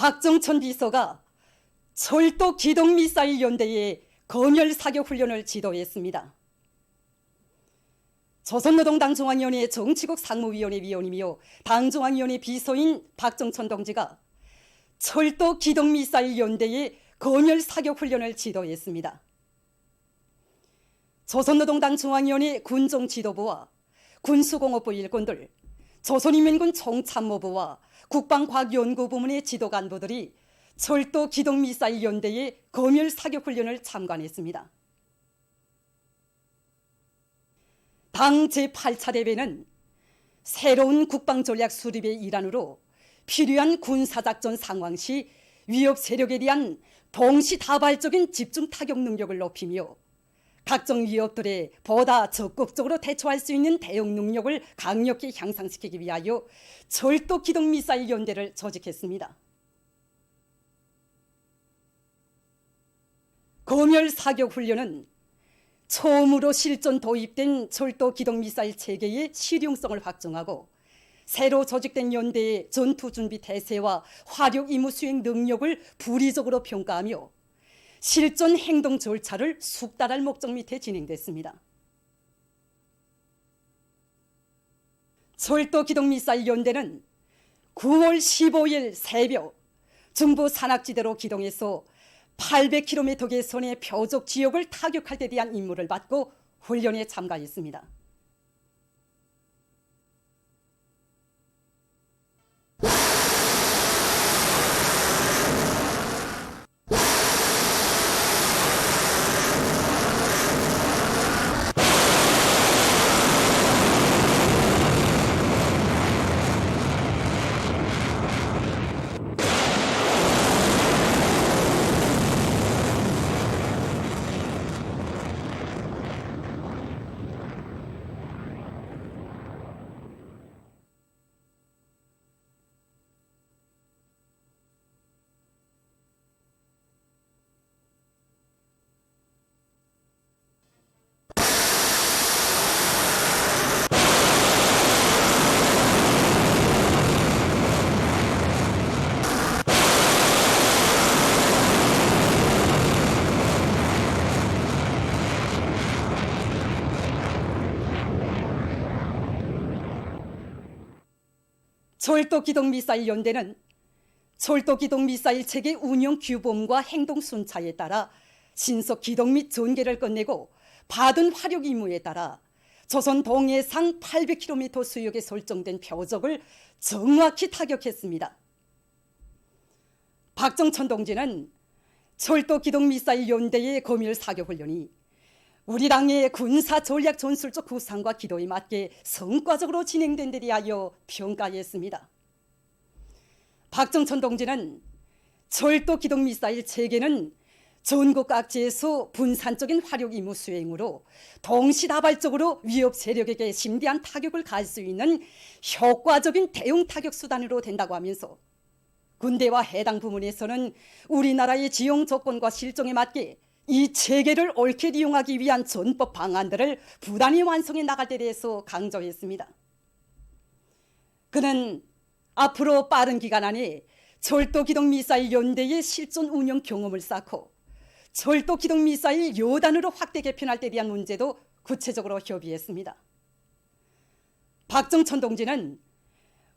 박정천 비서가 철도 기동미사일 연대의 검열 사격 훈련을 지도했습니다. 조선노동당 중앙위원회 정치국 상무위원회 위원이며 당중앙위원회 비서인 박정천 동지가 철도 기동미사일 연대의 검열 사격 훈련을 지도했습니다. 조선노동당 중앙위원회 군정지도부와 군수공업부 일꾼들, 조선인민군 총참모부와 국방과학연구부문의 지도간부들이 철도 기동미사일 연대의 검열 사격 훈련을 참관했습니다. 당 제8차 대회는 새로운 국방전략 수립의 일환으로 필요한 군사작전 상황 시 위협 세력에 대한 동시다발적인 집중 타격 능력을 높이며 각종 위협들에 보다 적극적으로 대처할 수 있는 대응 능력을 강력히 향상시키기 위하여 철도 기동미사일 연대를 조직했습니다. 검열 사격 훈련은 처음으로 실전 도입된 철도 기동미사일 체계의 실용성을 확정하고 새로 조직된 연대의 전투 준비 태세와 화력 임무 수행 능력을 부리적으로 평가하며 실전 행동 절차를 숙달할 목적 밑에 진행됐습니다. 철도 기동미사일 연대는 9월 15일 새벽 중부 산악지대로 기동해서 800km 계선의 표적 지역을 타격할 데 대한 임무를 받고 훈련에 참가했습니다. 철도 기동미사일 연대는 철도 기동미사일 체계 운영 규범과 행동 순차에 따라 신속 기동 및 전개를 끝내고 받은 화력 임무에 따라 조선 동해상 800km 수역에 설정된 표적을 정확히 타격했습니다. 박정천 동지는 철도 기동미사일 연대의 검열 사격 훈련이 우리 당의 군사 전략 전술적 구상과 기도에 맞게 성과적으로 진행된 데 대하여 평가했습니다. 박정천 동지는 철도 기동미사일 체계는 전국 각지에서 분산적인 화력 임무 수행으로 동시다발적으로 위협 세력에게 심대한 타격을 가할 수 있는 효과적인 대응 타격 수단으로 된다고 하면서 군대와 해당 부문에서는 우리나라의 지형 조건과 실정에 맞게 이 체계를 옳게 이용하기 위한 전법 방안들을 부단히 완성해 나갈 데 대해서 강조했습니다. 그는 앞으로 빠른 기간 안에 철도 기동미사일 연대의 실전 운영 경험을 쌓고 철도 기동미사일 요단으로 확대 개편할 데 대한 문제도 구체적으로 협의했습니다. 박정천 동지는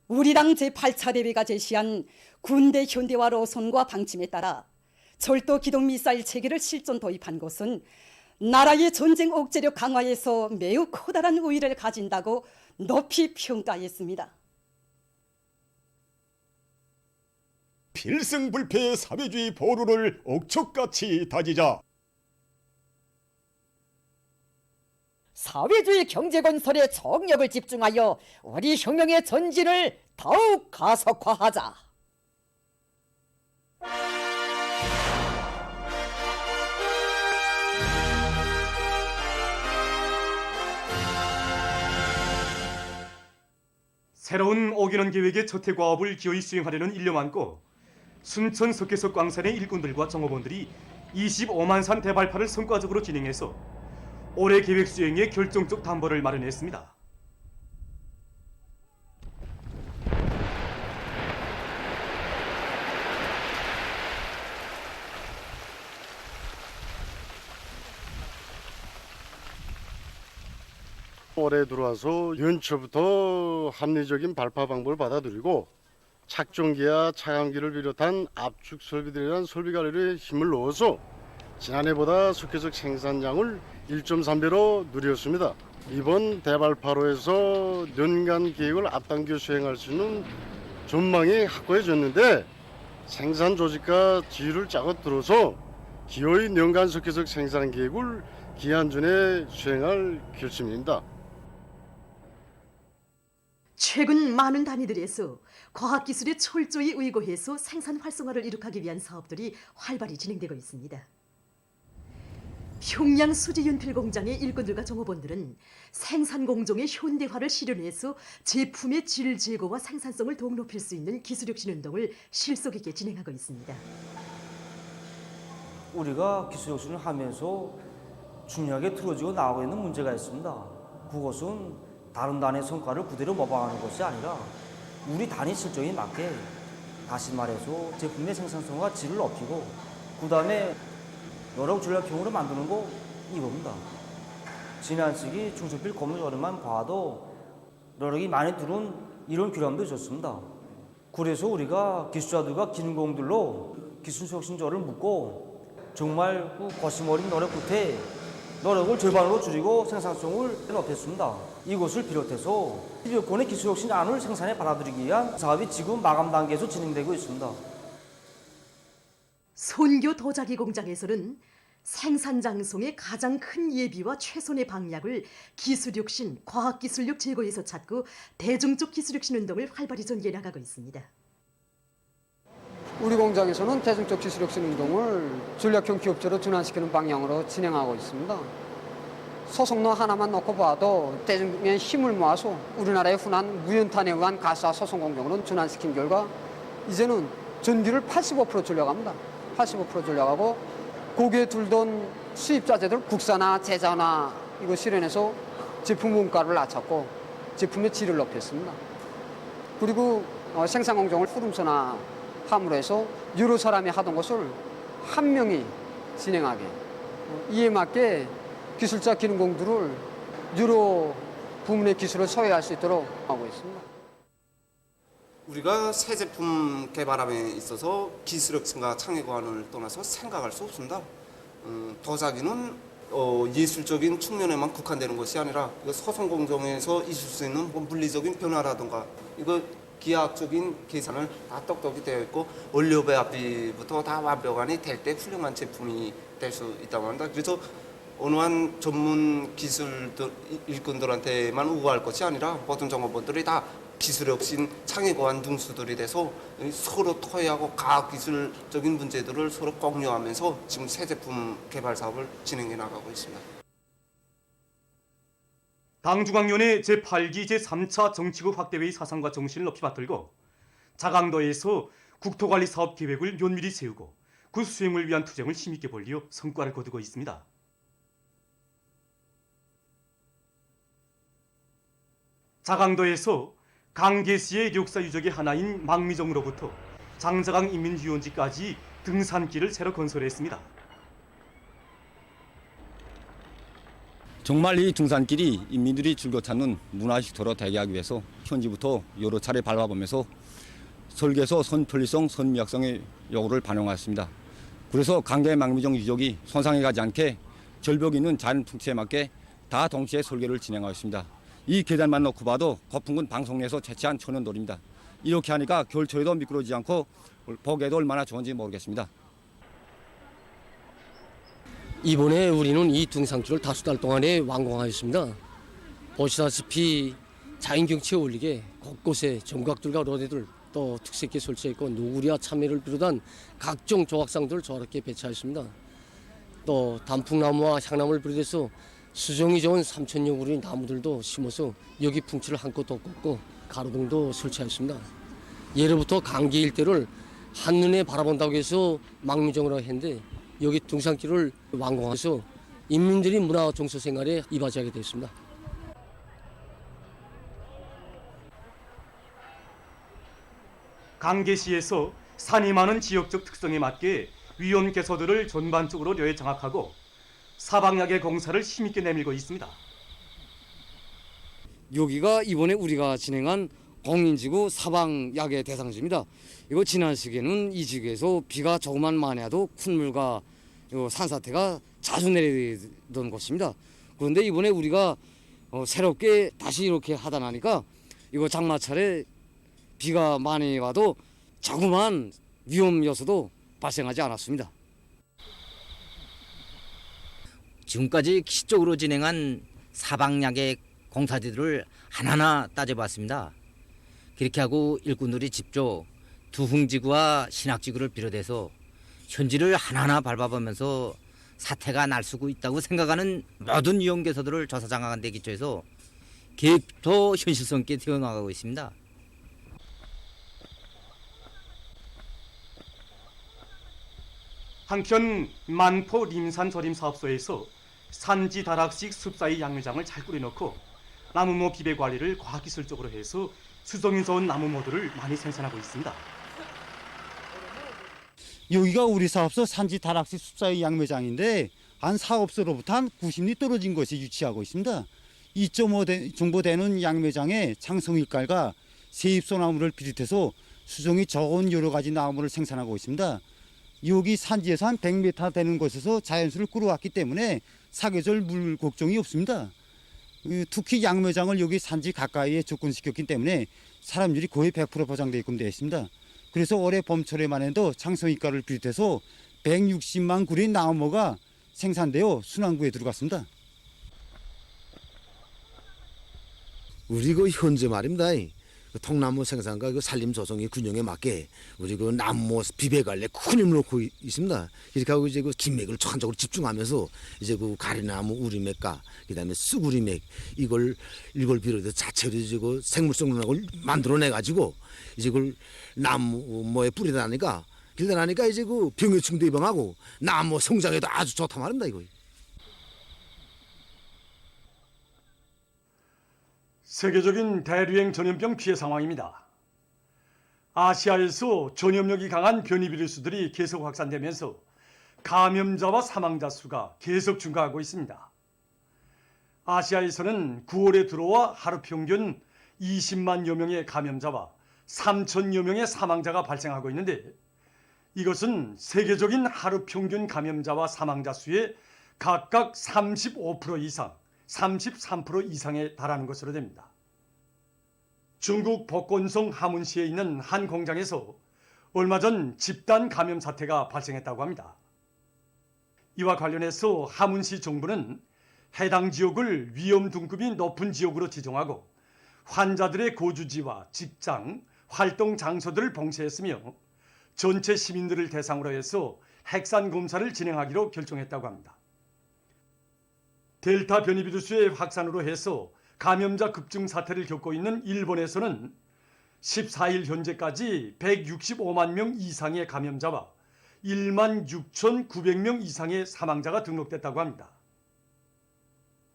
우리 당 제8차 대회가 제시한 군대 현대화 노선과 방침에 따라 철도 기동미사일 체계를 실전 도입한 것은 나라의 전쟁 억제력 강화에서 매우 커다란 우위를 가진다고 높이 평가했습니다. 필승불패의 사회주의 보루를 옥촉같이 다지자. 사회주의 경제건설에 총력을 집중하여 우리 혁명의 전진을 더욱 가속화하자. 새로운 5개년 계획의 저택과업을 기어이 수행하려는 일념 안고 순천 석회석 광산의 일꾼들과 정업원들이 25만 산 대발파를 성과적으로 진행해서 올해 계획 수행에 결정적 담보를 마련했습니다. 올해 들어와서 연초부터 합리적인 발파 방법을 받아들이고 착종기와 차감기를 비롯한 압축 설비들이란 설비 관리에 힘을 넣어서 지난해보다 속해석 생산량을 1.3배로 늘렸습니다. 이번 대발파로에서 연간 계획을 앞당겨 수행할 수 있는 전망이 확고해졌는데 생산 조직과 지휘를 짜고 들어서 기어이 연간 속해석 생산 계획을 기한 전에 수행할 결심입니다. 최근 많은 단위들에서 과학기술에 철저히 의거해서 생산 활성화를 이룩하기 위한 사업들이 활발히 진행되고 있습니다. 평양 수지 연필 공장의 일꾼들과 종업원들은 생산 공정의 현대화를 실현해서 제품의 질 제고와 생산성을 더욱 높일 수 있는 기술혁신 운동을 실속 있게 진행하고 있습니다. 우리가 기술혁신을 하면서 중요하게 틀어지고 나오고 있는 문제가 있습니다. 그것은 다른 단의 성과를 그대로 모방하는 것이 아니라 우리 단위 실적에 맞게 다시 말해서 제품의 생산성과 질을 높이고 그 다음에 여러 전략형으로 만드는 거 이겁니다. 지난 시기 중소필 건물조리만 봐도 여력이 많이 들은 이런 규람도 있었습니다. 그래서 우리가 기술자들과 기능공들로 기술혁신조를 묻고 정말 그 거심 어린 노력 끝에 노력을 절반으로 줄이고 생산성을 높였습니다. 이것을 비롯해서 필요권의 기술혁신 안을 생산에 받아들이기 위한 사업이 지금 마감 단계에서 진행되고 있습니다. 손교 도자기 공장에서는 생산 장성의 가장 큰 예비와 최선의 방약을 기술혁신, 과학기술력 제고에서 찾고 대중적 기술혁신 운동을 활발히 전개해 나가고 있습니다. 우리 공장에서는 대중적 기술혁신 운동을 전략형 기업체로 전환시키는 방향으로 진행하고 있습니다. 소속로 하나만 놓고 봐도 대중의 힘을 모아서 우리나라의 흔한 무연탄에 의한 가스화 소송 공정으로 전환시킨 결과 이제는 전기를 85% 전략합니다. 85% 전략하고 고기에 들던 수입자재들 국산화, 제자화 이거 실현해서 제품 원가를 낮췄고 제품의 질을 높였습니다. 그리고 생산 공정을 후름선화 함으로 해서 여러 사람이 하던 것을 한 명이 진행하게 이에 맞게 기술자 기능공들을 여러 부문의 기술을 소유할 수 있도록 하고 있습니다. 우리가 새 제품 개발함에 있어서 기술혁신과 창의과학을 떠나서 생각할 수 없습니다. 도자기는 예술적인 측면에만 국한되는 것이 아니라 소송 공정에서 있을 수 있는 물리적인 변화라든가 이거 기하학적인 계산을 다 똑똑히 되어 있고 원료 배합비부터 다 완벽하니 될 때 훌륭한 제품이 될 수 있다고 합니다. 그래서 어느 한 전문 기술들 일꾼들한테만 우호할 것이 아니라 모든 종업원들이 다 기술혁신 창의과학 등수들이 돼서 서로 토의하고 과학기술적인 문제들을 서로 공유하면서 지금 새 제품 개발 사업을 진행해 나가고 있습니다. 당중앙위원회 제8기 제3차 정치국 확대회의 사상과 정신을 높이 받들고 자강도에서 국토관리 사업 계획을 면밀히 세우고 그 수행을 위한 투쟁을 힘있게 벌리어 성과를 거두고 있습니다. 자강도에서 강계시의 역사 유적의 하나인 망미정으로부터 장자강 인민유원지까지 등산길을 새로 건설했습니다. 정말 이 등산길이 인민들이 즐겨 찾는 문화식토로 되게 하기 위해서 현지부터 여러 차례 밟아보면서 설계서 선편리성, 선미학성의 요구를 반영하였습니다. 그래서 강계 망미정 유적이 손상해 가지 않게 절벽 있는 자연 풍치에 맞게 다 동시에 설계를 진행하였습니다. 이 계단만 놓고 봐도 거풍군 방송에서 채취한 천연돌입니다. 이렇게 하니까 겨울철에도 미끄러지지 않고 보기에도 얼마나 좋은지 모르겠습니다. 이번에 우리는 이 등산길을 다수 달 동안에 완공하였습니다. 보시다시피 자연경치에 어울리게 곳곳에 정각들과 로데들 또 특색있게 설치했고 노구리와 참외를 비롯한 각종 조각상들을 저렇게 배치하였습니다. 또 단풍나무와 향나무를 비롯해서 수종이 좋은 3,000여 그루의 나무들도 심어서 여기 풍치를 한껏 돋궜고 가로등도 설치하였습니다. 예로부터 강계 일대를 한눈에 바라본다고 해서 망미정으로 했는데 여기 등산길을 완공해서 인민들이 문화 정서 생활에 이바지하게 됐습니다. 강계시에서 산이 많은 지역적 특성에 맞게 위험 개소들을 전반적으로 려에 장악하고 사방약의 공사를 힘있게 내밀고 있습니다. 여기가 이번에 우리가 진행한 공인지구 사방야계 대상지입니다. 이거 지난 시기에는 이 지구에서 비가 조금만 많이 와도 큰 물과 산사태가 자주 내리던 곳입니다. 그런데 이번에 우리가 새롭게 다시 이렇게 하다 나니까 이거 장마철에 비가 많이 와도 자그마한 위험 요소도 발생하지 않았습니다. 지금까지 기초적으로 진행한 사방야계 공사지들을 하나하나 따져봤습니다. 그렇게 하고 일꾼들이 직접 두흥지구와 신학지구를 비롯해서 현지를 하나하나 밟아보면서 사태가 날 수 있다고 생각하는 모든 위험 개소들을 조사 장악한 데 기초해서 계획부터 현실성 있게 되어나가고 있습니다. 한편 만포 림산 조림 사업소에서 산지 다락식 습사의 양매장을 잘 꾸려놓고 나무모 비배 관리를 과학기술적으로 해서 수성이 좋은 나무모들을 많이 생산하고 있습니다. 여기가 우리 사업소 산지 다락식 습사의 양매장인데 한 사업소로부터 한 90리 떨어진 곳에 위치하고 있습니다. 2.5 정도 되는 양매장에 장성일깔과 세입소나무를 비롯해서 수종이 좋은 여러 가지 나무를 생산하고 있습니다. 여기 산지에서 한 100m 되는 곳에서 자연수를 끌어왔기 때문에 사계절 물 걱정이 없습니다. 특히 양매장을 여기 산지 가까이에 접근시켰기 때문에 사람들이 거의 100% 보장되게끔 되어 있습니다. 그래서 올해 봄철에만 해도 장성이가를 비롯해서 160만 그루의 나무가 생산되어 순환구에 들어갔습니다. 우리 그 현재 말입니다. 그 통나무 생산과 그 산림 조성의 균형에 맞게 우리 그 나무 비배 관리에 큰 힘을 놓고 있습니다. 이렇게 하고 이제 그 진맥을 한쪽으로 집중하면서 이제 그 가리나무 우리맥과 그다음에 쑥우리맥 이걸 비롯해서 자체로 이제 그 생물성 농약을 만들어내 가지고 이제 그걸 나무에 뿌리다 나니까 길다 나니까 이제 그 병해충도 예방하고 나무 성장에도 아주 좋다 말입니다 이거. 세계적인 대류행 전염병 피해 상황입니다. 아시아에서 전염력이 강한 변이 비루스들이 계속 확산되면서 감염자와 사망자 수가 계속 증가하고 있습니다. 아시아에서는 9월에 들어와 하루 평균 20만여 명의 감염자와 3천여 명의 사망자가 발생하고 있는데 이것은 세계적인 하루 평균 감염자와 사망자 수의 각각 35% 이상, 33% 이상에 달하는 것으로 됩니다. 중국 복건성 하문시에 있는 한 공장에서 얼마 전 집단 감염 사태가 발생했다고 합니다. 이와 관련해서 하문시 정부는 해당 지역을 위험 등급이 높은 지역으로 지정하고 환자들의 거주지와 직장, 활동 장소들을 봉쇄했으며 전체 시민들을 대상으로 해서 핵산 검사를 진행하기로 결정했다고 합니다. 델타 변이 비루스의 확산으로 해서 감염자 급증 사태를 겪고 있는 일본에서는 14일 현재까지 165만 명 이상의 감염자와 1만 6,900명 이상의 사망자가 등록됐다고 합니다.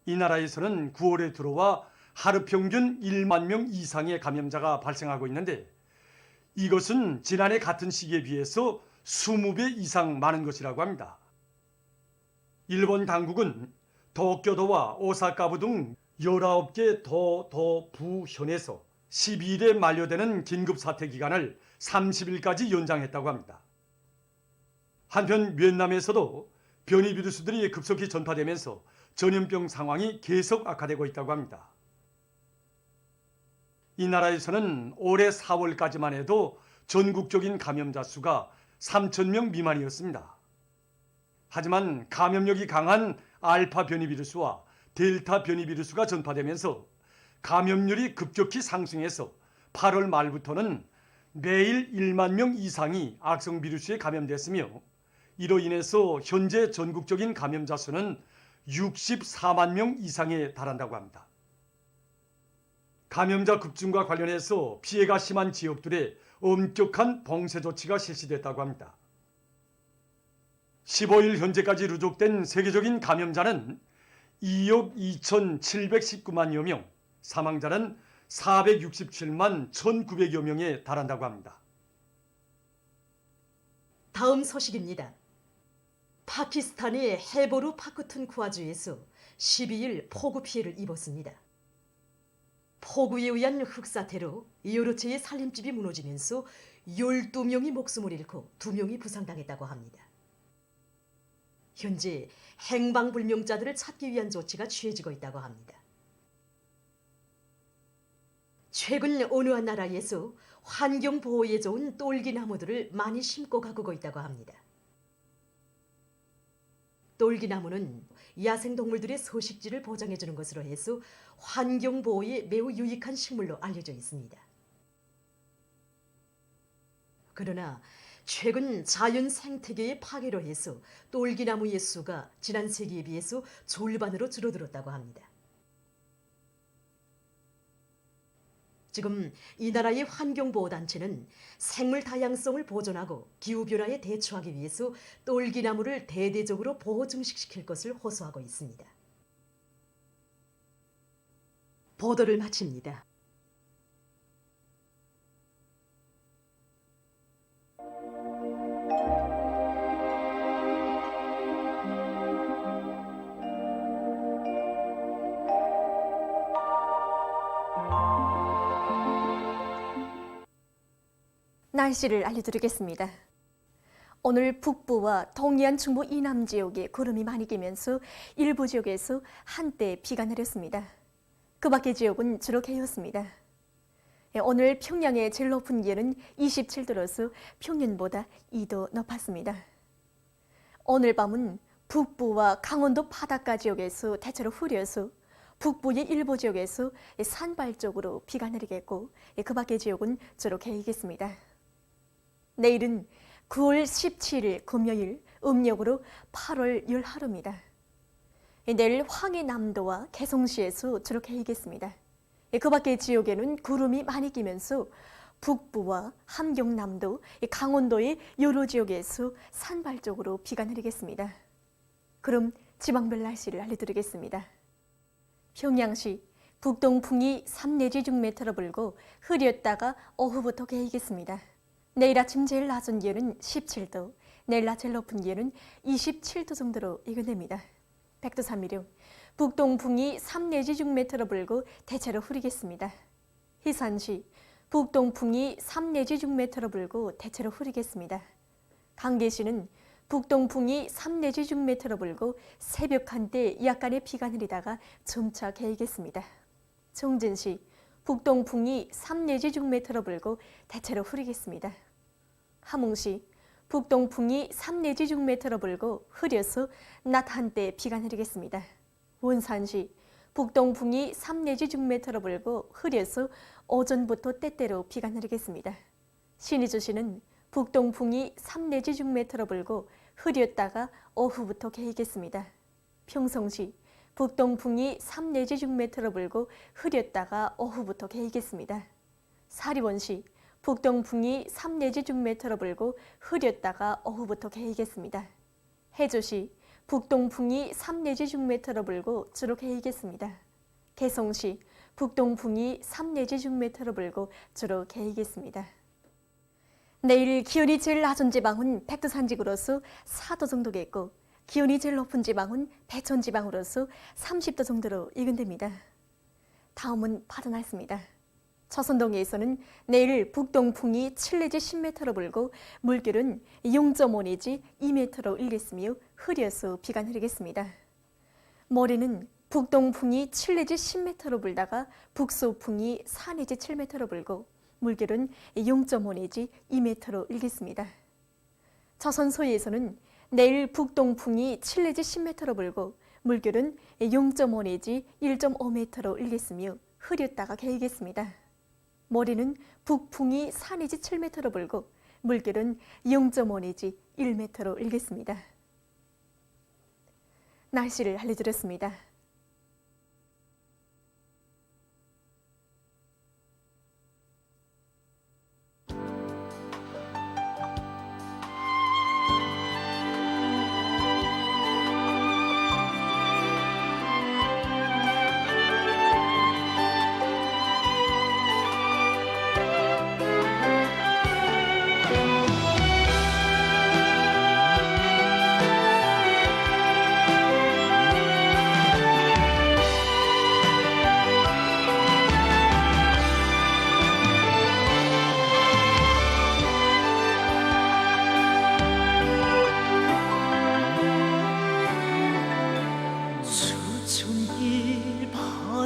이 나라에서는 9월에 들어와 하루 평균 1만 명 이상의 감염자가 발생하고 있는데 이것은 지난해 같은 시기에 비해서 20배 이상 많은 것이라고 합니다. 일본 당국은 도쿄도와 오사카부 등 19개 도부현에서 12일에 만료되는 긴급사태 기간을 30일까지 연장했다고 합니다. 한편 베트남에서도 변이 비루스들이 급속히 전파되면서 전염병 상황이 계속 악화되고 있다고 합니다. 이 나라에서는 올해 4월까지만 해도 전국적인 감염자 수가 3,000명 미만이었습니다. 하지만 감염력이 강한 알파 변이 비루스와 델타 변이 비루스가 전파되면서 감염률이 급격히 상승해서 8월 말부터는 매일 1만 명 이상이 악성 비루스에 감염됐으며 이로 인해서 현재 전국적인 감염자 수는 64만 명 이상에 달한다고 합니다. 감염자 급증과 관련해서 피해가 심한 지역들에 엄격한 봉쇄 조치가 실시됐다고 합니다. 15일 현재까지 누적된 세계적인 감염자는 2억 2,719만여 명, 사망자는 467만 1,900여 명에 달한다고 합니다. 다음 소식입니다. 파키스탄의 헤보르 파크툰쿠아주에서 12일 폭우 피해를 입었습니다. 폭우에 의한 흙사태로 여러 채의 살림집이 무너지면서 12명이 목숨을 잃고 2명이 부상당했다고 합니다. 현재 행방불명자들을 찾기 위한 조치가 취해지고 있다고 합니다. 최근 어느 한 나라에서 환경보호에 좋은 똘기나무들을 많이 심고 가꾸고 있다고 합니다. 똘기나무는 야생동물들의 서식지를 보장해주는 것으로 해서 환경보호에 매우 유익한 식물로 알려져 있습니다. 그러나 최근 자연 생태계의 파괴로 해서 똘기나무의 수가 지난 세기에 비해서 절반으로 줄어들었다고 합니다. 지금 이 나라의 환경보호단체는 생물 다양성을 보존하고 기후변화에 대처하기 위해서 똘기나무를 대대적으로 보호 증식시킬 것을 호소하고 있습니다. 보도를 마칩니다. 날씨를 알려드리겠습니다. 오늘 북부와 동해안 중부 이남 지역에 구름이 많이 끼면서 일부 지역에서 한때 비가 내렸습니다. 그 밖의 지역은 주로 개였습니다. 오늘 평양의 제일 높은 기온은 27도로서 평년보다 2도 높았습니다. 오늘 밤은 북부와 강원도 바닷가 지역에서 대체로 흐려서 북부의 일부 지역에서 산발 쪽으로 비가 내리겠고 그 밖의 지역은 주로 개이겠습니다. 내일은 9월 17일 금요일 음력으로 8월 열하루입니다. 내일 황해남도와 개성시에서 주로 개이겠습니다. 그 밖의 지역에는 구름이 많이 끼면서 북부와 함경남도, 강원도의 여러 지역에서 산발 쪽으로 비가 내리겠습니다. 그럼 지방별 날씨를 알려드리겠습니다. 평양시 북동풍이 3 내지 6m 불고 흐렸다가 오후부터 개이겠습니다. 내일 아침 제일 낮은 기온은 17도, 내일 낮 제일 높은 기온은 27도 정도로 예견됩니다. 백두산미령, 북동풍이 3 내지 6m 불고 대체로 흐리겠습니다. 희산시, 북동풍이 3 내지 6m 불고 대체로 흐리겠습니다. 강계시는 북동풍이 3 내지 6m 불고 새벽 한때 약간의 비가 내리다가 점차 개이겠습니다. 청진시, 북동풍이 3 내지 6m 불고 대체로 흐리겠습니다. 함흥시, 북동풍이 3 내지 6m 불고 흐려서 낮 한때 비가 내리겠습니다. 원산시, 북동풍이 3 내지 6m 불고 흐려서 오전부터 때때로 비가 내리겠습니다. 신의주시는 북동풍이 3 내지 6m 불고 흐렸다가 오후부터 개이겠습니다. 평성시, 북동풍이 3 내지 6m 불고 흐렸다가 오후부터 개이겠습니다. 사리원시, 북동풍이 3 내지 6m 불고 흐렸다가 오후부터 개이겠습니다. 해주시, 북동풍이 3 내지 6m 불고 주로 개이겠습니다. 개성시, 북동풍이 3 내지 6m 불고 주로 개이겠습니다. 내일 기온이 제일 낮은 지방은 백두산지구로서 4도 정도겠고 기온이 제일 높은 지방은 배천지방으로서 30도 정도로 예견됩니다. 다음은 바다 날씨입니다. 초선동해에서는 내일 북동풍이 7 내지 10m로 불고 물결은 0.5 내지 2m로 일겠으며 흐려서 비가 내리겠습니다. 모레는 북동풍이 7 내지 10m로 불다가 북서풍이 4 내지 7m로 불고 물결은 0.5 내지 2m로 일겠습니다. 조선소에서는 내일 북동풍이 7 내지 10m로 불고 물결은 0.5 내지 1.5m로 일겠으며 흐렸다가 개이겠습니다. 모레는 북풍이 4 내지 7m로 불고 물결은 0.5 내지 1m로 일겠습니다. 날씨를 알려드렸습니다.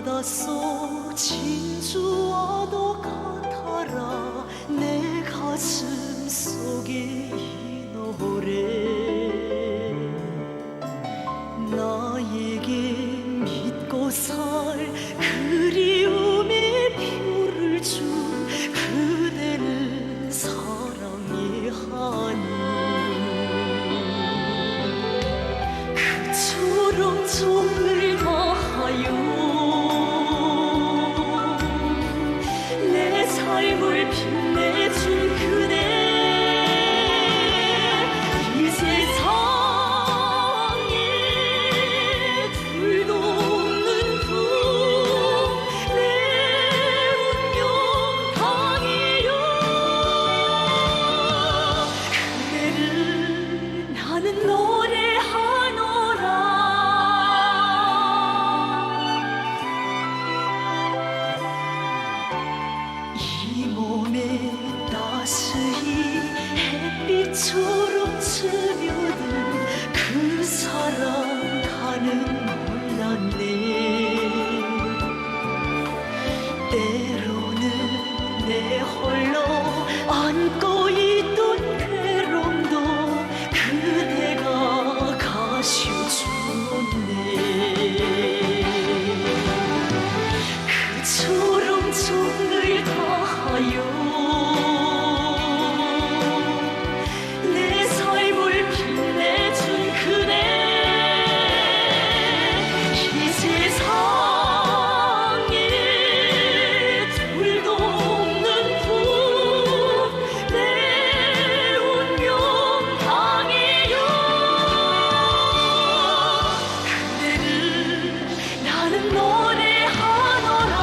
바닷속 진주와도 같아라 내 가슴 속에 이 노래 나에게 믿고 살 그리움의 표를 준 그대는 사랑이 하니 그처럼 정을 다하여 내 삶을 빛내준 그대 이 세상에 둘도 없는 분 내 운명 강이요 그대를 나는 노래하노라 이 몸에 따스히 햇빛처럼 스며든 그 사랑 나는 몰랐네 때로는 내 홀로 안고 있던 괴로움도 그대가 가셔주었네 그처럼 정을 다하여 내 삶을 빛내준 그대 이 세상에 둘도 없는 분 내 운명 강이요 그대를 나는 노래하노라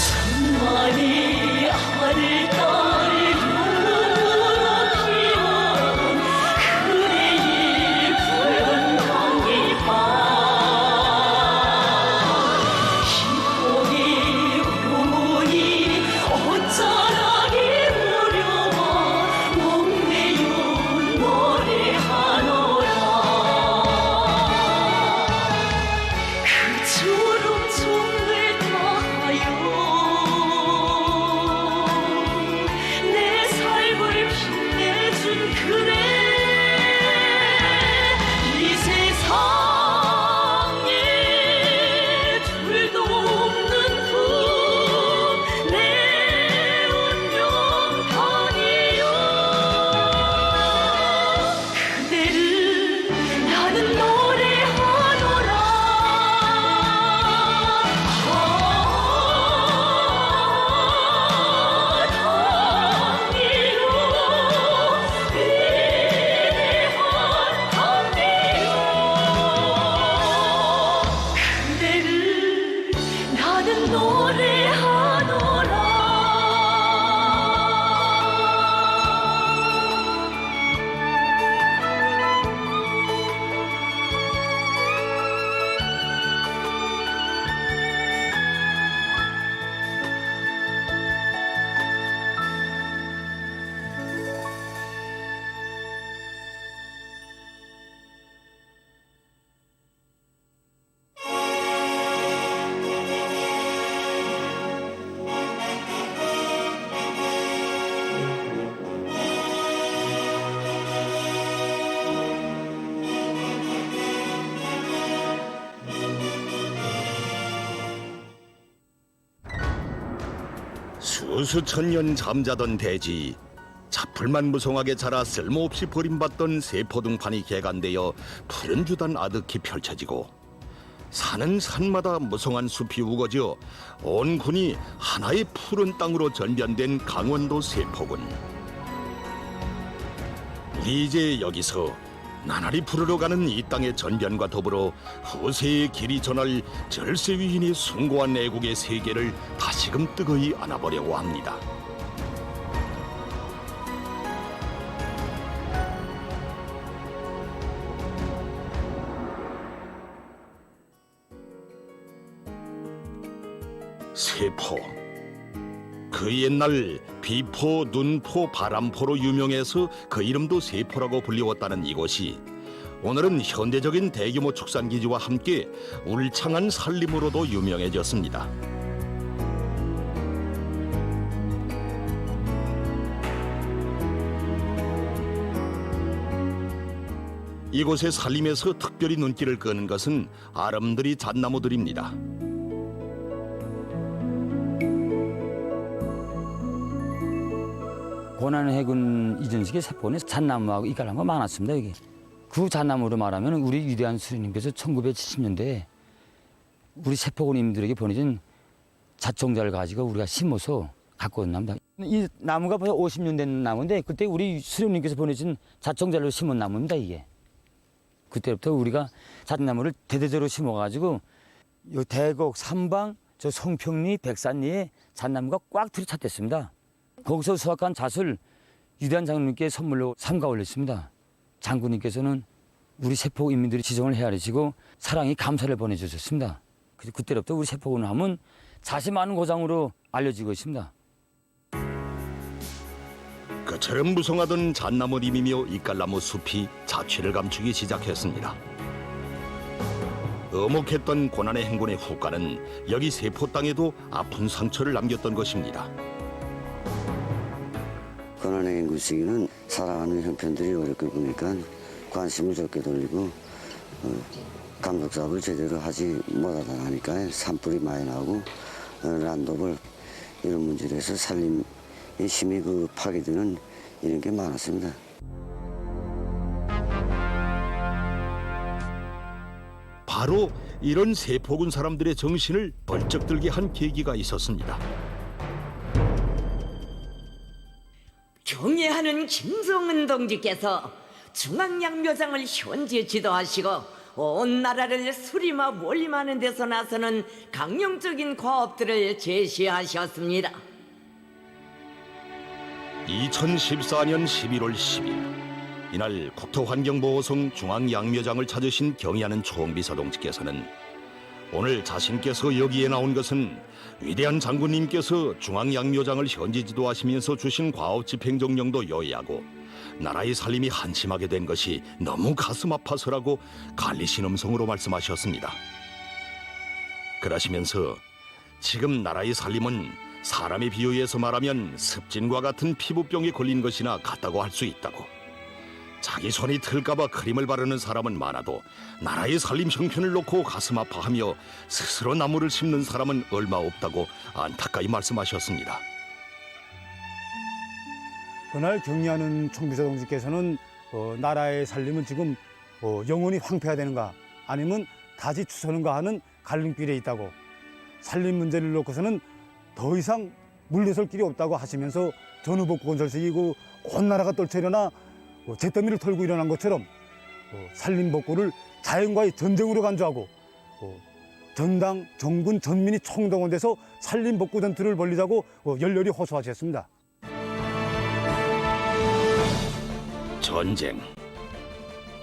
천만이 하늘달 눈으로 피운 그대의 붉은 강잎밭 희곡이 우문이 옷자락이 우려와 목매운 노래하노라 그처럼 정을 다하여 내 삶을 빛내준 그대 이 세상에 둘도 없는 분 내 운명 강이요 그대를 나는 노래하노라 강이요 위대한 강이요 그대를 나는 노래하노라 수수천 년 잠자던 대지, 자풀만 무성하게 자라 쓸모없이 버림받던 세포등판이 개간되어 푸른주단 아득히 펼쳐지고 산은 산마다 무성한 숲이 우거져 온 군이 하나의 푸른 땅으로 전변된 강원도 세포군. 이제 여기서 나날이 푸르러가는 이 땅의 전변과 더불어 후세의 길이 전할 절세 위인의 숭고한 애국의 세계를 다시금 뜨거이 안아보려고 합니다. 세포. 그 옛날 비포, 눈포, 바람포로 유명해서 그 이름도 세포라고 불리웠다는 이곳이 오늘은 현대적인 대규모 축산기지와 함께 울창한 산림으로도 유명해졌습니다. 이곳의 산림에서 특별히 눈길을 끄는 것은 아름드리 잣나무들입니다. 고난해군 이전식의 세포는 잣나무하고 이깔나무가 많았습니다. 여기. 그 잣나무로 말하면 우리 위대한 수령님께서 1970년대에 우리 세포군님들에게 보내준 잣종자를 가지고 우리가 심어서 갖고 온 나무다. 이 나무가 벌써 50년 된 나무인데 그때 우리 수령님께서 보내준 잣종자를 심은 나무입니다. 이게. 그때부터 우리가 잣나무를 대대적으로 심어가지고 요 대곡, 삼방, 저 송평리, 백산리에 잣나무가 꽉 들이찼댔습니다. 거기서 수확한 잣을 위대한 장군님께 선물로 삼가 올렸습니다. 장군님께서는 우리 세포 인민들이 지정을 헤아리시고 사랑의 감사를 보내주셨습니다. 그때부터 우리 세포군 하면 잣이 많은 고장으로 알려지고 있습니다. 그처럼 무성하던 잣나무림이며 이깔나무 숲이 자취를 감추기 시작했습니다. 어목했던 고난의 행군의 후과는 여기 세포 땅에도 아픈 상처를 남겼던 것입니다. 고난의 행군 시기는 살아가는 형편들이 어렵게 보니까 관심을 적게 돌리고 감독 작업을 제대로 하지 못하다 하니까 산불이 많이 나고 란독을 이런 문제로 해서 산림이 심히 파괴되는 이런 게 많았습니다. 바로 이런 세포군 사람들의 정신을 벌쩍 들게 한 계기가 있었습니다. 경애하는 김성은 동지께서 중앙양묘장을 현지에 지도하시고 온 나라를 수림하 몰림하는 데서 나서는 강령적인 과업들을 제시하셨습니다. 2014년 11월 10일 이날 국토환경보호성 중앙양묘장을 찾으신 경의하는 총비서 동지께서는 오늘 자신께서 여기에 나온 것은 위대한 장군님께서 중앙양묘장을 현지 지도하시면서 주신 과업 집행정령도 요해하고 나라의 살림이 한심하게 된 것이 너무 가슴 아파서라고 갈리신 음성으로 말씀하셨습니다. 그러시면서 지금 나라의 살림은 사람의 비유에서 말하면 습진과 같은 피부병에 걸린 것이나 같다고 할 수 있다고. 자기 손이 틀까봐 크림을 바르는 사람은 많아도 나라의 살림 형편을 놓고 가슴 아파하며 스스로 나무를 심는 사람은 얼마 없다고 안타까이 말씀하셨습니다. 그날 경의하는 총비서 동지께서는 나라의 살림은 지금 영원히 황폐화되는가 아니면 다시 추서는가 하는 갈림길에 있다고, 살림 문제를 놓고서는 더 이상 물러설 길이 없다고 하시면서 전후복구 건설식이고 온 나라가 떨쳐일어나 잿더미를 털고 일어난 것처럼 산림복구를 자연과의 전쟁으로 간주하고 전당, 정군, 전민이 총동원돼서 산림복구 전투를 벌리자고 열렬히 호소하셨습니다.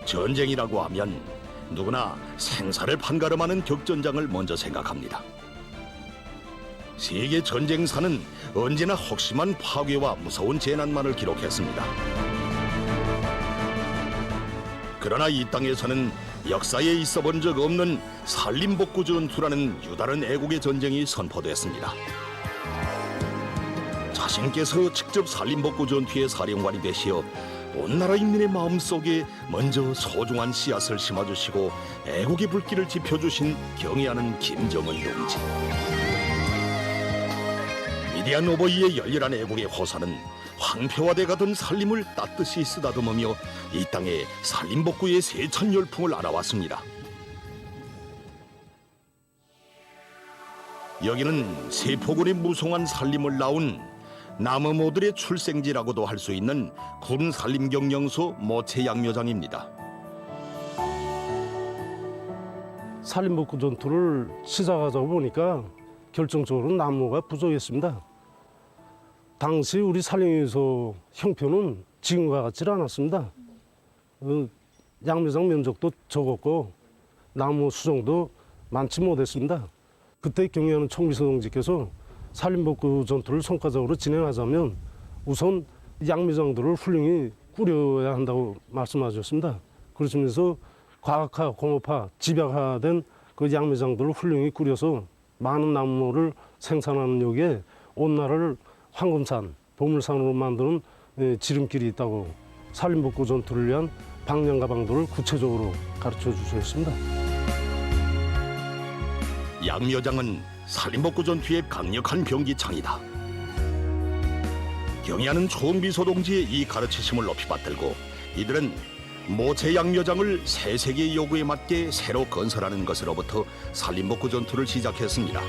전쟁이라고 하면 누구나 생사를 판가름하는 격전장을 먼저 생각합니다. 세계 전쟁사는 언제나 혹심한 파괴와 무서운 재난만을 기록했습니다. 그러나 이 땅에서는 역사에 있어 본 적 없는 산림복구 전투라는 유다른 애국의 전쟁이 선포됐습니다. 자신께서 직접 산림복구 전투의 사령관이 되시어 온 나라 인민의 마음속에 먼저 소중한 씨앗을 심어주시고 애국의 불길을 지펴주신 경의하는 김정은 동지. 위대한 오버이의 열렬한 애국의 호사는 황폐화돼 가던 산림을 따뜻이 쓰다듬으며 이 땅에 산림복구의 세찬 열풍을 알아왔습니다. 여기는 세포군의 무성한 산림을 낳은 나무모들의 출생지라고도 할 수 있는 군 산림경영소 모체양묘장입니다. 산림복구 전투를 시작하자고 보니까 결정적으로 나무가 부족했습니다. 당시 우리 산림위소 형편은 지금과 같지 않았습니다. 양묘장 면적도 적었고 나무 수종도 많지 못했습니다. 그때 경의하는 총비서 동지께서 산림복구 전투를 성과적으로 진행하자면 우선 양묘장들을 훌륭히 꾸려야 한다고 말씀하셨습니다. 그러시면서 과학화, 공업화, 집약화된 그 양묘장들을 훌륭히 꾸려서 많은 나무를 생산하는 역에 온 나라를 황금산, 보물산으로 만드는 지름길이 있다고 산림복구 전투를 위한 방향 가방도를 구체적으로 가르쳐 주셨습니다. 양묘장은 산림복구 전투의 강력한 병기창이다. 경의하는 총비서 동지의 이 가르치심을 높이 받들고 이들은 모체 양묘장을 새 세계의 요구에 맞게 새로 건설하는 것으로부터 산림복구 전투를 시작했습니다.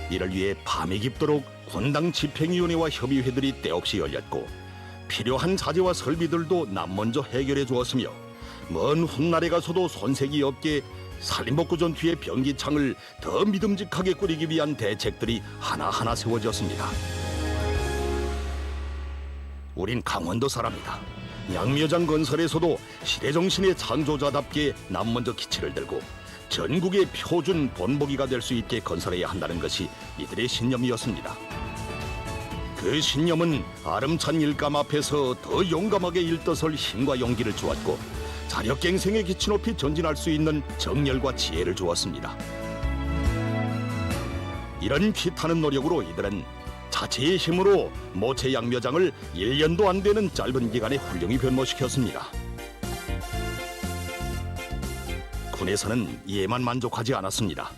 이를 위해 밤이 깊도록 군당 집행위원회와 협의회들이 때없이 열렸고 필요한 자재와 설비들도 남먼저 해결해 주었으며 먼 훗날에 가서도 손색이 없게 산림복구 전투의 병기창을 더 믿음직하게 꾸리기 위한 대책들이 하나하나 세워졌습니다. 우린 강원도 사람이다. 양묘장 건설에서도 시대정신의 창조자답게 남먼저 기치를 들고 전국의 표준 본보기가 될 수 있게 건설해야 한다는 것이 이들의 신념이었습니다. 그 신념은 아름찬 일감 앞에서 더 용감하게 일떠설 힘과 용기를 주었고 자력갱생의 기치 높이 전진할 수 있는 정열과 지혜를 주었습니다. 이런 피타는 노력으로 이들은 자체의 힘으로 모체 양묘장을 1년도 안 되는 짧은 기간에 훌륭히 변모시켰습니다. 군에서는 이에만 만족하지 않았습니다.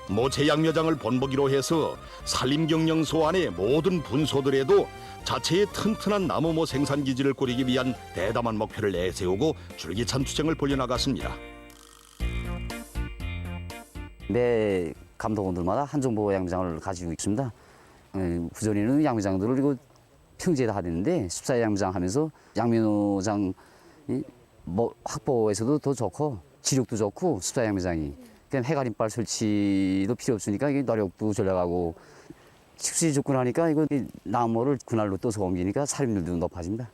모체 양묘장을 본보기로 해서 산림경영소 안의 모든 분소들에도 자체의 튼튼한 나무모 생산기지를 꾸리기 위한 대담한 목표를 내세우고 줄기찬 투쟁을 벌여나갔습니다. 매 감독원들마다 한 정보 양묘장을 가지고 있습니다. 부전에는 양묘장들을 그리고 평지에다 하는데 14 양묘장 하면서 양묘장 확보에서도 더 좋고 지력도 좋고 14 양묘장이 그냥 해가림발 설치도 필요 없으니까 이게 노력도 절약하고 식수지 접근하니까 이거 나무를 그날로 떠서 옮기니까 살림률도 높아집니다.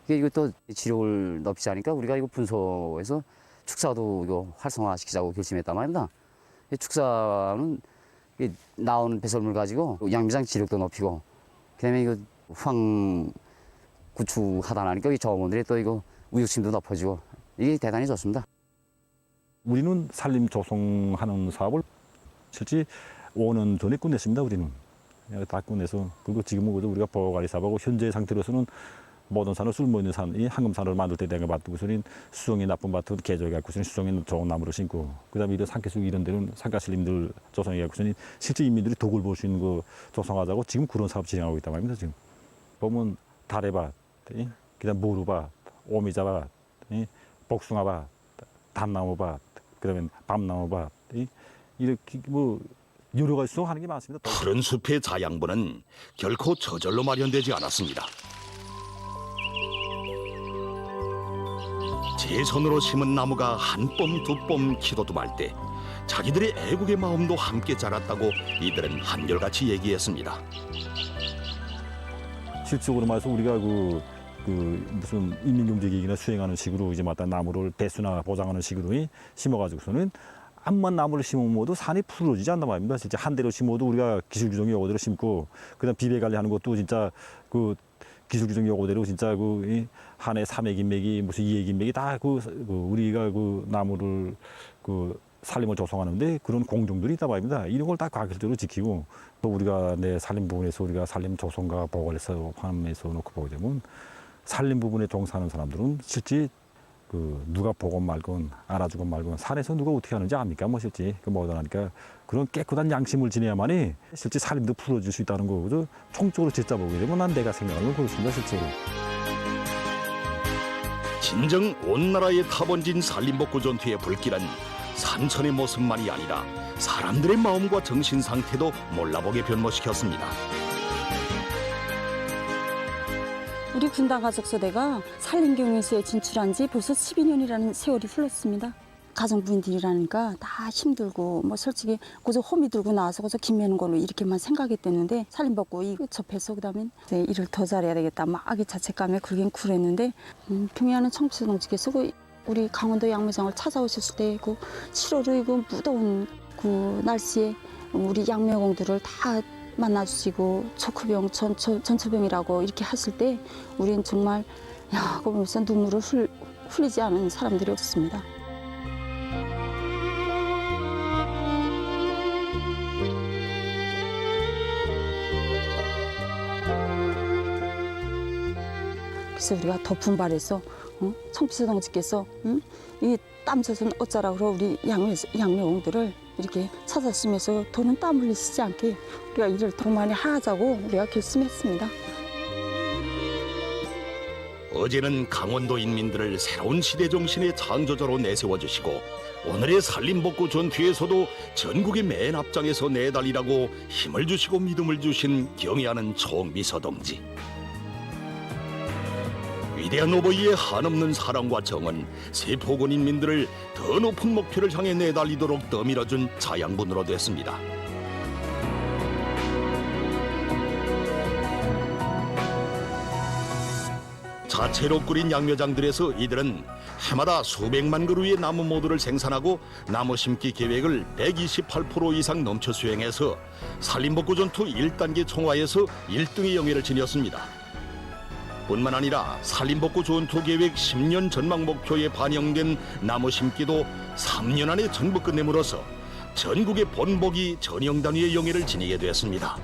이것도 지력을 높이자니까 우리가 이거 분소에서 축사도 이거 활성화시키자고 결심했단 말입니다. 축사는 나오는 배설물 가지고 양묘장 지력도 높이고 그다음에 이거 후황 구축하다 나니까 이 조합원들이 또 이거 우육심도 높아지고 이게 대단히 좋습니다. 우리는 산림 조성하는 사업을 실제 5년 전에 끝냈습니다. 우리는 다 끝내서 그리고 지금은 우리가 보호관리 사업하고 현재 상태로서는 모든 산을 쓸모있는 산, 이 황금산을 만들 때 내가 받고서는 수성이 나쁜 밭을 개조해갖고서는 수성에 좋은 나무를 심고 그다음에 이런 산계수 이런 데는 산가슬림들 조성해갖고서는 실제 인민들이 덕을 볼 수 있는 거 조성하자고 지금 그런 사업 진행하고 있단 말입니다. 지금 보면 다래밭, 그다음 모루밭, 오미자밭, 복숭아밭, 담나무밭, 그다음에 밤나무밭 이렇게 뭐 여러 가지 수송하는 게 많습니다. 푸른 숲의 자양분은 결코 저절로 마련되지 않았습니다. 제 손으로 심은 나무가 한 뼘 두 뼘 키도 dum할 때 자기들의 애국의 마음도 함께 자랐다고 이들은 한결같이 얘기했습니다. 실질적으로 말해서 우리가 무슨 인민경제기기나 수행하는 식으로 이제 마다 나무를 배수나 보장하는 식으로 심어가지고서는 암만 나무를 심어도 산이 풀어지지 않단 말입니다. 진짜 한 대로 심어도 우리가 기술 규정이 요거대로 심고 그다음 비배 관리하는 것도 진짜 그 기술 규정이 요거대로 진짜 한 해 3회 인맥이 무슨 2회 인맥이 다 우리가 나무를 산림을 조성하는데 그런 공정들이 있단 말입니다. 이런 걸 다 과실대로 지키고 또 우리가 내 산림 부분에서 우리가 산림 조성과 보호관리사 포함해서 놓고 보게 되면 산림 부분에 종사하는 사람들은 실제 누가 보건 말건 알아주건 말건 산에서 누가 어떻게 하는지 압니까? 뭐 실제 뭐다 하니까 그런 깨끗한 양심을 지내야만이 실제 산림도 풀어줄 수 있다는 거 그죠? 총적으로 진짜 보게 되면 난 내가 생각하는 건 그렇습니다. 실제로. 진정 온 나라에 타번진 산림복구 전투의 불길은 산천의 모습만이 아니라 사람들의 마음과 정신 상태도 몰라보게 변모시켰습니다. 우리 군단 가족소대가 산림경영소에 진출한 지 벌써 12년이라는 세월이 흘렀습니다. 가정부인들이라니까 다 힘들고 뭐 솔직히 그저 호미 들고 나와서 그저 김매는 걸로 이렇게만 생각이 됐는데 살림받고 이 접해서 그다음에 일을 더 잘해야 되겠다 막 아기 자책감에 그러긴 그랬는데 경의하는 청비서동지께서 우리 강원도 양묘장을 찾아오셨을 때 그 7월의 그 무더운 그 날씨에 우리 양묘공들을 다 만나주시고 초크병, 전초병이라고 이렇게 하실 때 우린 정말 야, 그거 보면서 눈물을 흘리지 않은 사람들이 없습니다. 그래서 우리가 더 분발해서 청비서동지께서 이 땀젖은 어쩌라고 우리 양묘공들을 이렇게 찾아주시면서 돈은 땀 흘리시지 않게 우리가 일을 더 많이 하자고 우리가 결심했습니다. 어제는 강원도 인민들을 새로운 시대 정신의 창조자로 내세워주시고 오늘의 산림복구 전투에서도 전국의 맨 앞장에서 내달리라고 힘을 주시고 믿음을 주신 경의하는 총비서동지. 위대한 어버이의 한없는 사랑과 정은 세포군 인민들을 더 높은 목표를 향해 내달리도록 떠밀어준 자양분으로 됐습니다. 자체로 꾸린 양묘장들에서 이들은 해마다 수백만 그루의 나무 모두를 생산하고 나무 심기 계획을 128% 이상 넘쳐 수행해서 산림복구 전투 1단계 총화에서 1등의 영예를 지녔습니다. 뿐만 아니라 산림복구 전투 계획 10년 전망 목표에 반영된 나무 심기도 3년 안에 전부 끝내므로써 전국의 본보기 전형 단위의 영예를 지니게 됐습니다.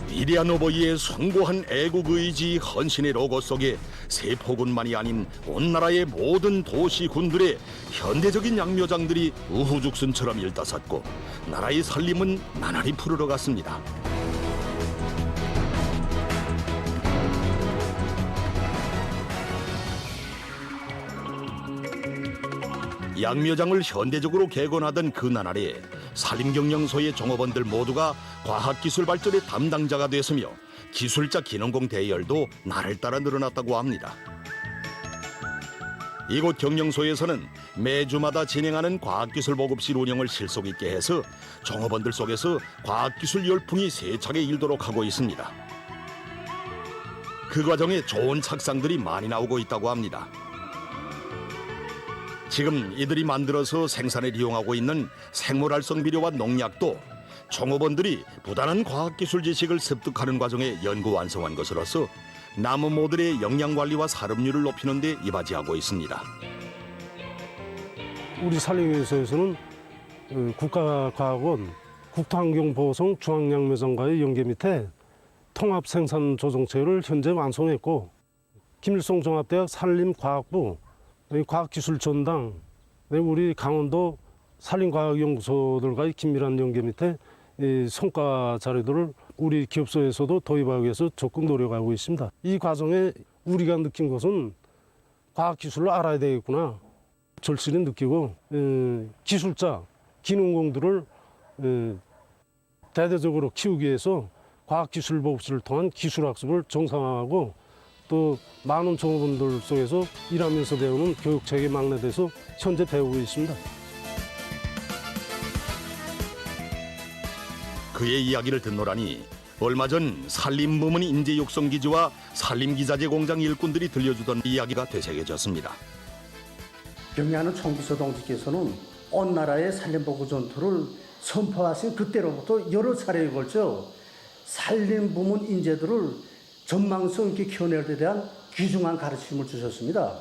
위대한 어버이의 숭고한 애국 의지, 헌신의 로고 속에 세포군만이 아닌 온 나라의 모든 도시군들의 현대적인 양묘장들이 우후죽순처럼 일떠섰고 나라의 살림은 나날이 푸르러갔습니다. 양묘장을 현대적으로 개건하던 그 나날에 산림경영소의 종업원들 모두가 과학기술 발전의 담당자가 됐으며 기술자 기능공 대열도 날을 따라 늘어났다고 합니다. 이곳 경영소에서는 매주마다 진행하는 과학기술 보급실 운영을 실속 있게 해서 종업원들 속에서 과학기술 열풍이 세차게 일도록 하고 있습니다. 그 과정에 좋은 착상들이 많이 나오고 있다고 합니다. 지금 이들이 만들어서 생산에 이용하고 있는 생물활성 비료와 농약도 종업원들이 부단한 과학기술 지식을 습득하는 과정에 연구 완성한 것으로서 나무 모들의 영양관리와 사업률을 높이는 데 이바지하고 있습니다. 우리 산림경영소에서는 국가과학원 국토환경보호성 중앙양묘장과의 연계 밑에 통합생산조정체를 현재 완성했고 김일성 종합대학 산림과학부 과학기술전당, 우리 강원도 산림과학연구소들과의 긴밀한 연계 밑에 성과 자료들을 우리 기업소에서도 도입하기 위해서 적극 노력하고 있습니다. 이 과정에 우리가 느낀 것은 과학기술을 알아야 되겠구나. 절실히 느끼고 기술자, 기능공들을 대대적으로 키우기 위해서 과학기술 보급실을 통한 기술학습을 정상화하고 또 많은 종업원들 속에서 일하면서 배우는 교육체계 막내돼서 현재 배우고 있습니다. 그의 이야기를 듣노라니 얼마 전 산림부문 인재육성기지와 산림기자재 공장 일꾼들이 들려주던 이야기가 되새겨졌습니다. 경의하는 총비서동지께서는 온 나라의 산림복구 전투를 선포하신 그때로부터 여러 차례에 걸쳐 산림부문 인재들을 전망성 있게 키워낼 데 대한 귀중한 가르침을 주셨습니다.